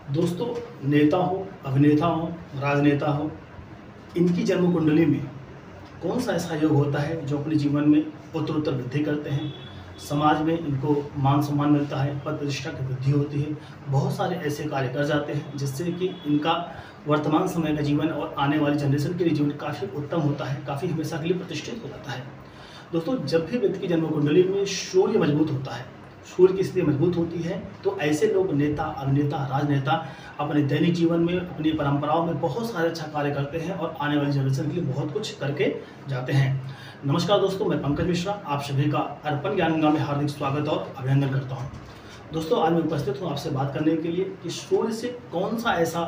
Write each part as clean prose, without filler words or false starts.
दोस्तों, नेता हो, अभिनेता हो, राजनेता हो, इनकी जन्म कुंडली में कौन सा ऐसा योग होता है जो अपने जीवन में उत्तरोत्तर वृद्धि करते हैं, समाज में इनको मान सम्मान मिलता है, पद प्रतिष्ठा की वृद्धि होती है, बहुत सारे ऐसे कार्य कर जाते हैं जिससे कि इनका वर्तमान समय का जीवन और आने वाली जनरेशन के लिए जीवन काफ़ी उत्तम होता है, काफ़ी हमेशा के लिए प्रतिष्ठित हो जाता है। दोस्तों, जब भी व्यक्ति की जन्म कुंडली में सूर्य मजबूत होता है, सूर्य की स्थिति मजबूत होती है, तो ऐसे लोग नेता, अभिनेता, राजनेता अपने दैनिक जीवन में, अपनी परंपराओं में बहुत सारे अच्छा कार्य करते हैं और आने वाली जनरेशन के लिए बहुत कुछ करके जाते हैं। नमस्कार दोस्तों, मैं पंकज मिश्रा आप सभी का अर्पण ज्ञान गंगा में हार्दिक स्वागत और अभिनंदन करता हूं। दोस्तों, आज मैं उपस्थित हूं आपसे बात करने के लिए कि सूर्य से कौन सा ऐसा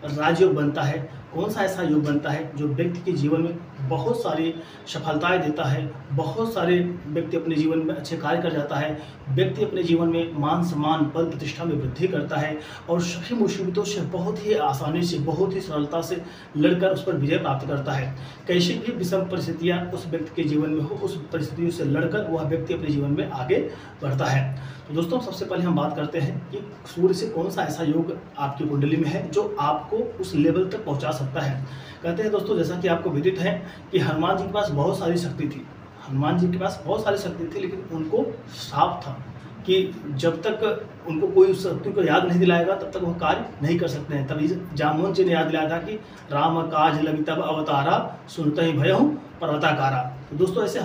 राजयोग बनता है, कौन सा ऐसा योग बनता है जो व्यक्ति के जीवन में बहुत सारी सफलताएं देता है, बहुत सारे व्यक्ति अपने जीवन में अच्छे कार्य कर जाता है, व्यक्ति अपने जीवन में मान सम्मान, पद प्रतिष्ठा में वृद्धि करता है और सभी मुसीबतों से बहुत ही आसानी से, बहुत ही सरलता से लड़कर उस पर विजय प्राप्त करता है। कैसी भी विषम परिस्थितियाँ उस व्यक्ति के जीवन में हो, उस परिस्थितियों से लड़कर वह व्यक्ति अपने जीवन में आगे बढ़ता है। तो दोस्तों, सबसे पहले हम बात करते हैं कि सूर्य से कौन सा ऐसा योग आपकी कुंडली में है जो आपको उस लेवल तक पहुंचा सकता है। कहते हैं दोस्तों, जैसा कि आपको विदित है कि हनुमान जी के पास बहुत सारी शक्ति थी, हनुमान जी के पास बहुत सारी शक्ति थी, लेकिन उनको श्राप था कि जब तक उनको कोई उस शक्ति को याद नहीं दिलाएगा तब तक वो कार्य नहीं कर सकते हैं। तभी जामोहन जी ने याद दिलाया था कि राम काज लगी तब अवतारा, सुनते ही भयहु पर्वताकारा। तो दोस्तों, ऐसे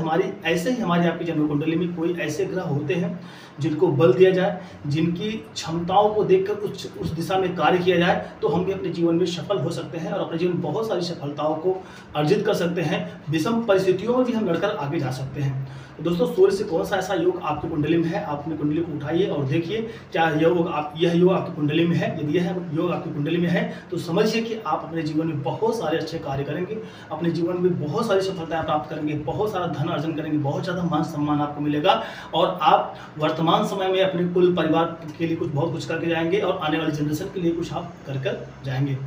ही हमारी आपकी जन्म कुंडली में कोई ऐसे ग्रह होते हैं जिनको बल दिया जाए, जिनकी क्षमताओं को देखकर उस दिशा में कार्य किया जाए, तो हम भी अपने जीवन में सफल हो सकते हैं और अपने जीवन में बहुत सारी सफलताओं को अर्जित कर सकते हैं। विषम परिस्थितियों में भी हम लड़कर आगे जा सकते हैं। तो दोस्तों, सूर्य से कौन सा ऐसा योग आपकी कुंडली में है, आप अपनी कुंडली को उठाइए और देखिए क्या यह योग आपकी कुंडली में है। यदि यह योग आपकी कुंडली में है तो समझिए कि आप अपने जीवन में बहुत सारे अच्छे कार्य करेंगे, अपने जीवन में बहुत सारी सफलताएं प्राप्त करेंगे, बहुत सारा धन अर्जन करेंगे, बहुत ज़्यादा मान सम्मान आपको मिलेगा और आप वर्तमान समय में अपने कुल परिवार के लिए बहुत कुछ करके जाएंगे और आने वाली जनरेशन के लिए कुछ आप कर जाएंगे।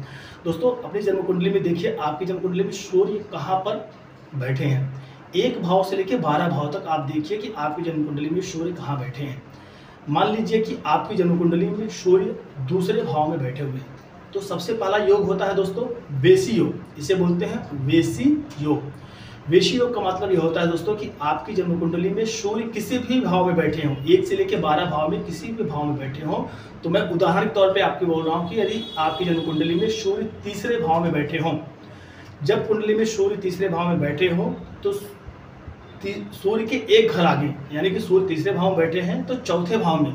दोस्तों, अपनी जन्म कुंडली में देखिए आपकी जन्म कुंडली में सूर्य कहाँ पर बैठे हैं। 1 भाव से लेकर 12 भाव तक आप देखिए कि आपकी जन्म कुंडली में सूर्य कहाँ बैठे हैं। मान लीजिए कि आपकी जन्म कुंडली में सूर्य दूसरे भाव में बैठे हुए हैं, तो सबसे पहला योग होता है दोस्तों वेशी योग। इसे बोलते हैं वेशी योग। वेशी योग का मतलब यह होता है दोस्तों कि आपकी जन्म कुंडली में सूर्य किसी भी भाव में बैठे हों, 1 से लेकर 12 भाव में किसी भी भाव में बैठे हों। तो मैं उदाहरण के तौर पे आपको बोल रहा हूँ कि यदि आपकी जन्म कुंडली में सूर्य तीसरे भाव में बैठे हों, जब कुंडली में सूर्य तीसरे भाव में बैठे हों तो सूर्य के एक घर आगे, यानी कि सूर्य तीसरे भाव में बैठे हैं तो चौथे भाव में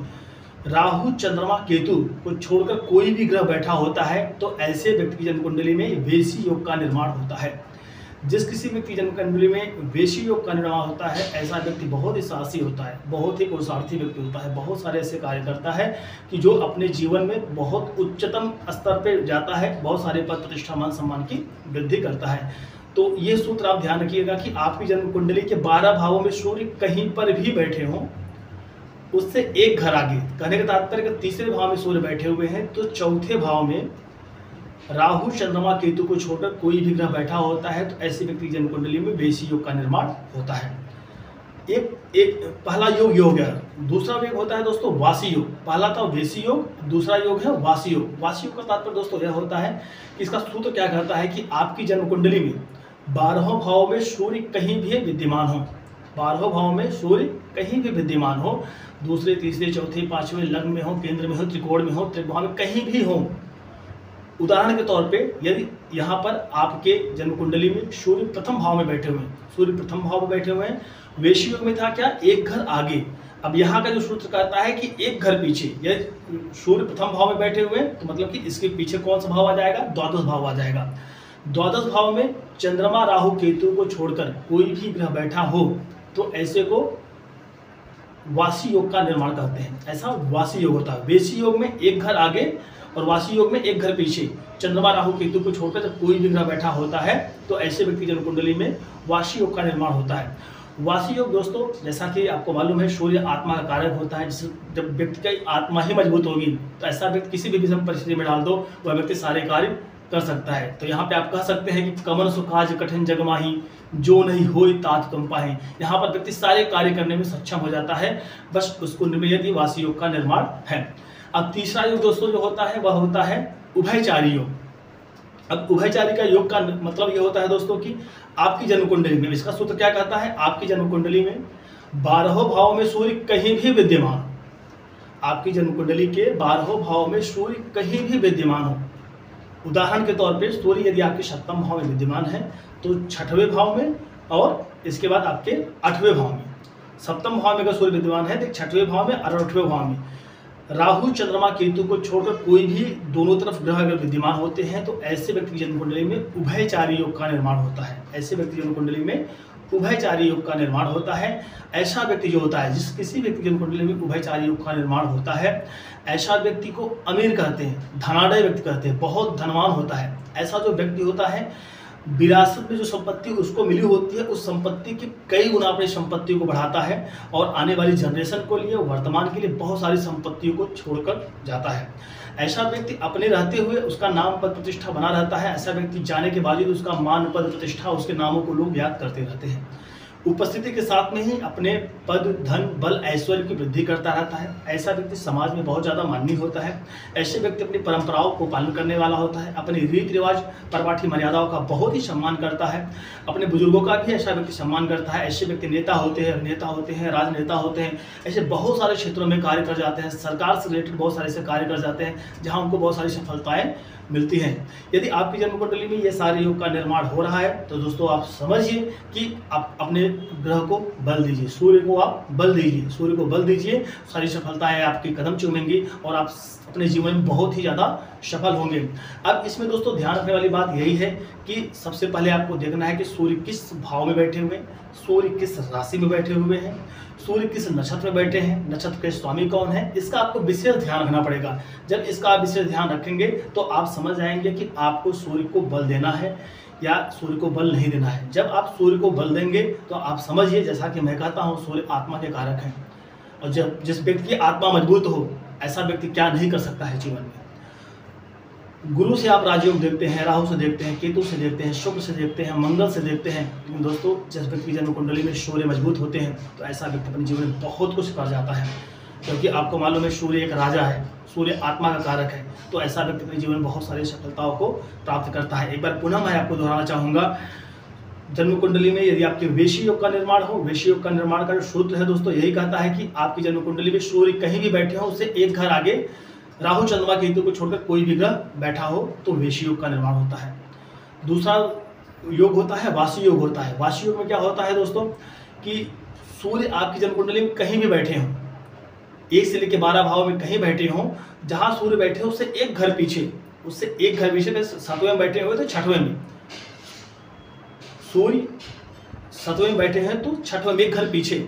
राहु, चंद्रमा, केतु को छोड़कर कोई भी ग्रह बैठा होता है तो ऐसे व्यक्ति की जन्म कुंडली में वेशी योग का निर्माण होता है। जिस किसी व्यक्ति की जन्म कुंडली में वेशी योग का निर्माण होता है, ऐसा व्यक्ति बहुत ही साहसी होता है, बहुत ही पुरुषार्थी व्यक्ति होता है, बहुत सारे ऐसे कार्य करता है कि जो अपने जीवन में बहुत उच्चतम स्तर पर जाता है, बहुत सारे पद प्रतिष्ठा मान सम्मान की वृद्धि करता है। तो ये सूत्र आप ध्यान रखिएगा कि आपकी जन्म कुंडली के 12 भावों में सूर्य कहीं पर भी बैठे हों, उससे एक घर आगे, कहने का तात्पर्य तीसरे भाव में सूर्य बैठे हुए हैं तो चौथे भाव में राहु, चंद्रमा, केतु को छोड़कर कोई भी ग्रह बैठा होता है तो ऐसे व्यक्ति की जन्म कुंडली में वेशी योग का निर्माण होता है। एक पहला योग हो गया। दूसरा योग होता है दोस्तों वासी योग। पहला था वेशी योग, दूसरा योग है वासी योग। वासी योग का तात्पर्य दोस्तों यह होता है कि इसका सूत्र क्या कहता है कि आपकी जन्म कुंडली में 12 भाव में सूर्य कहीं भी विद्यमान हो, 12 भाव में सूर्य कहीं भी विद्यमान हो, दूसरे, तीसरे, चौथे, 5वें लग्न में हो, केंद्र में हो, त्रिकोण में हो, त्रिभाव में कहीं भी हो। उदाहरण के तौर पे यदि यहाँ पर आपके जन्म कुंडली में सूर्य प्रथम भाव में बैठे हुए हैं, सूर्य प्रथम भाव में बैठे हुए हैं, वेशी योग में था क्या, एक घर आगे। अब यहाँ का जो सूत्र कहता है कि एक घर पीछे, यदि सूर्य प्रथम भाव में बैठे हुए हैं तो मतलब कि इसके पीछे कौन सा भाव आ जाएगा, द्वादश भाव आ जाएगा। द्वादश भाव में चंद्रमा, राहु, केतु को छोड़कर कोई भी ग्रह बैठा हो तो ऐसे को वासी योग का निर्माण करते हैं। ऐसा वासी योग होता है। वेशी योग में एक घर आगे और वासी योग में एक घर पीछे, चंद्रमा, राहु, केतु को छोड़कर जब कोई भी ग्रह बैठा होता है तो ऐसे व्यक्ति जन्म कुंडली में वासी योग का निर्माण होता है। वासी योग दोस्तों, जैसा कि आपको मालूम है, सूर्य आत्मा का कारक होता है। जब व्यक्ति की आत्मा ही मजबूत होगी तो ऐसा व्यक्ति किसी भी विषम परिस्थिति में डाल दो, वह व्यक्ति सारे कार्य कर सकता है। तो यहाँ पे आप कह सकते हैं कि कमन सुकाज कठिन जग माही, जो नहीं होई तात तुम पाहे। यहाँ पर व्यक्ति सारे कार्य करने में सक्षम हो जाता है, बस उसको यदि वासी योग का निर्माण है। अब तीसरा योग दोस्तों जो होता है वह होता है उभयचारी योग। अब उभयचारी का योग का मतलब ये होता है दोस्तों कि आपकी जन्म कुंडली में, इसका सूत्र क्या कहता है, आपकी जन्म कुंडली में 12 भाव में सूर्य कहीं भी विद्यमान हो, आपकी जन्म कुंडली के 12 भाव में सूर्य कहीं भी विद्यमान हो। उदाहरण के तौर पे सूर्य यदि आपके 7वें भाव में विद्यमान है तो 6वें भाव में, और इसके बाद आपके 8वें भाव में। 7वें भाव में अगर सूर्य विद्यमान है तो 6वें भाव में और 8वें भाव में। राहु चंद्रमा केतु को छोड़कर कोई भी दोनों तरफ ग्रह अगर विद्यमान होते हैं तो ऐसे व्यक्ति की जन्म कुंडली में उभयचारी योग का निर्माण होता है। ऐसे व्यक्ति की जन्म कुंडली में उभयचारी योग का निर्माण होता है। ऐसा व्यक्ति जो होता है, जिस किसी व्यक्ति की जन्म कुंडली में उभयचारी योग का निर्माण होता है, ऐसा व्यक्ति को अमीर कहते हैं, धनाढ़ व्यक्ति कहते हैं, बहुत धनवान होता है। ऐसा जो व्यक्ति होता है, विरासत में जो संपत्ति उसको मिली होती है उस संपत्ति की कई गुना अपनी संपत्ति को बढ़ाता है और आने वाली जनरेशन को लिए, वर्तमान के लिए बहुत सारी संपत्तियों को छोड़कर जाता है। ऐसा व्यक्ति अपने रहते हुए उसका नाम पद प्रतिष्ठा बना रहता है। ऐसा व्यक्ति जाने के बावजूद उसका मान पद प्रतिष्ठा, उसके नामों को लोग याद करते रहते हैं। उपस्थिति के साथ में ही अपने पद धन बल ऐश्वर्य की वृद्धि करता रहता है। ऐसा व्यक्ति समाज में बहुत ज़्यादा माननीय होता है। ऐसे व्यक्ति अपनी परंपराओं को पालन करने वाला होता है, अपनी रीति रिवाज परवाठी मर्यादाओं का बहुत ही सम्मान करता है, अपने बुजुर्गों का भी ऐसा व्यक्ति सम्मान करता है। ऐसे व्यक्ति नेता होते हैं, अभिनेता होते हैं, राजनेता होते हैं, ऐसे बहुत सारे क्षेत्रों में कार्य कर जाते हैं, सरकार से रिलेटेड बहुत सारे से कार्य कर जाते हैं जहाँ उनको बहुत सारी सफलताएँ मिलती हैं। यदि आपकी जन्म कुंडली में ये सारे योग का निर्माण हो रहा है तो दोस्तों आप समझिए कि आप अपने ग्रह को बल दीजिए, सूर्य को आप बल दीजिए, सूर्य को बल दीजिए, सारी सफलताएं आपके कदम चूमेंगी और आप अपने जीवन में बहुत ही ज़्यादा सफल होंगे। अब इसमें दोस्तों ध्यान रखने वाली बात यही है कि सबसे पहले आपको देखना है कि सूर्य किस भाव में बैठे हुए हैं, सूर्य किस राशि में बैठे हुए हैं, सूर्य किस नक्षत्र में बैठे हैं, नक्षत्र के स्वामी कौन है, इसका आपको विशेष ध्यान रखना पड़ेगा। जब इसका आप विशेष ध्यान रखेंगे तो आप समझ जाएंगे कि आपको सूर्य को बल देना है या सूर्य को बल नहीं देना है। जब आप सूर्य को बल देंगे तो आप समझिए, जैसा कि मैं कहता हूँ, सूर्य आत्मा के कारक हैं और जब जिस व्यक्ति की आत्मा मजबूत हो, ऐसा व्यक्ति क्या नहीं कर सकता है जीवन में। गुरु से आप राजयोग देखते हैं, राहु से देखते हैं, केतु से देखते हैं, शुक्र से देखते हैं, मंगल से देखते हैं, लेकिन दोस्तों जिस व्यक्ति की जन्म कुंडली में सूर्य मजबूत होते हैं तो ऐसा व्यक्ति अपने जीवन में बहुत कुछ कर जाता है। क्योंकि आपको मालूम है सूर्य एक राजा है, सूर्य आत्मा का कारक है, तो ऐसा व्यक्ति अपने जीवन में बहुत सारी सफलताओं को प्राप्त करता है। एक बार पुनः मैं आपको दोहराना चाहूँगा, जन्म कुंडली में यदि आपके वैश्य योग का निर्माण हो, वैश्य योग का निर्माण का जो सूत्र है दोस्तों यही कहता है कि आपकी जन्म कुंडली में सूर्य कहीं भी बैठे हो, उससे एक घर आगे राहु चंद्रमा केतु को छोड़कर कोई भी ग्रह बैठा हो तो वैश्य योग का निर्माण होता है। दूसरा योग होता है वाशी योग होता है। वाशी योग में क्या होता है दोस्तों कि सूर्य आपकी जन्म कुंडली में कहीं भी बैठे हों, 1 से लेकर 12 भाव में कहीं बैठे हों, जहां सूर्य बैठे हो उससे एक घर पीछे, उससे एक घर पीछे 7वें में बैठे हुए तो 6वें में, सूर्य 7वें में बैठे हैं तो 6वें में एक घर पीछे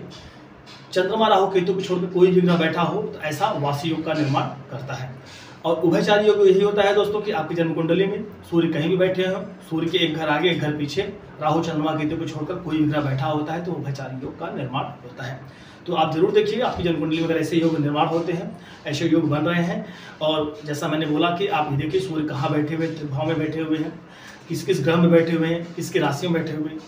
चंद्रमा राहु केतु को छोड़कर कोई भी ग्रह बैठा हो तो ऐसा वाशी योग का निर्माण करता है। और उभयचारी योग यही होता है दोस्तों कि आपकी जन्म कुंडली में सूर्य कहीं भी बैठे हो, सूर्य के एक घर आगे एक घर पीछे राहु चंद्रमा केतु को छोड़कर कोई भी ग्रह बैठा होता है तो उभयचारी योग का निर्माण होता है। तो आप जरूर देखिए आपकी जन्म कुंडली में अगर ऐसे योग निर्माण होते हैं, ऐसे योग बन रहे हैं। और जैसा मैंने बोला कि आप ये देखिए सूर्य कहाँ बैठे हुए, भाव में बैठे हुए हैं, किस किस ग्रह में बैठे हुए हैं, किसकी राशि में बैठे हुए हैं,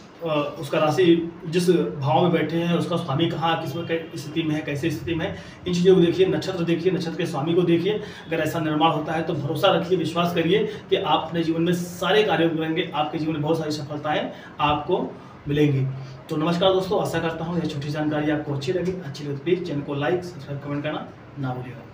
उसका राशि जिस भाव में बैठे हैं उसका स्वामी कहाँ किस स्थिति में है, कैसे स्थिति में है, इन चीज़ों को देखिए। नक्षत्र देखिए, नक्षत्र के स्वामी को देखिए। अगर ऐसा निर्माण होता है तो भरोसा रखिए, विश्वास करिए कि आप अपने जीवन में सारे कार्य करेंगे, आपके जीवन में बहुत सारी सफलताएं आपको मिलेंगी। तो नमस्कार दोस्तों, आशा करता हूँ यह छोटी जानकारी आपको अच्छी लगी तो प्लीज़ चैनल को लाइक सब्सक्राइब कमेंट करना ना भूलिएगा।